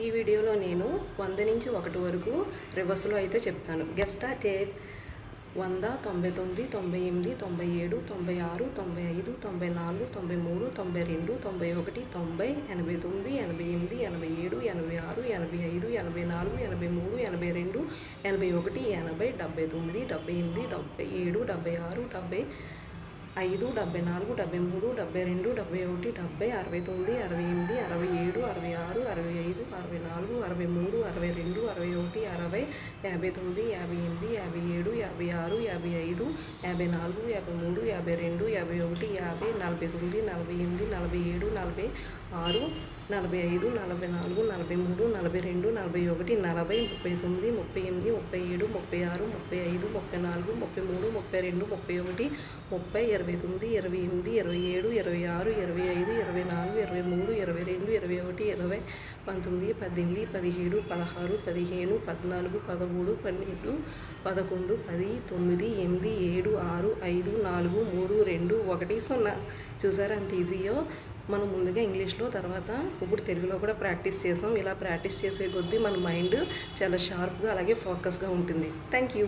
ఈ వీడియోలో నేను 100 నుంచి 1 వరకు రివర్స్లో అయితే చెప్తాను. Get started. 100, 99, 98, 97, 96, 95, 94, 93, 92, 91, 90, 89, 88, 87, 86, 85, 84, 83, 82, 81, 80, 79, 78, 77, 76, 70, 5, 74, 73, 72, 71, 70, 69, 68, 67, 66, 65, 64, 63, 62, 61, 60, 59, 58, 57, 56, 55, 54, 53, 52, 51, 50, 49, 48, 47, 46, 45, 45, 44, 43, 42, 41, 40, 39, 37, 38, 36, 35, 34, 32, 33, 31, 30, 29, 28, 27, 26, 25, 24, 25, 23, 22, 21, 20, 19, 18, 17, 16, 15, 14, 13, 12, 11, 10, 9, 8, 7, 6, 5, 4, 3, 2, 1, 0. చూసారా అంత ఈజీయో? మనం ముందుగా ఇంగ్లీష్లో, తర్వాత ఇప్పుడు తెలుగులో కూడా ప్రాక్టీస్ చేసాం. ఇలా ప్రాక్టీస్ చేసే కొద్దీ మన మైండ్ చాలా షార్ప్గా అలాగే ఫోకస్గా ఉంటుంది. Thank you.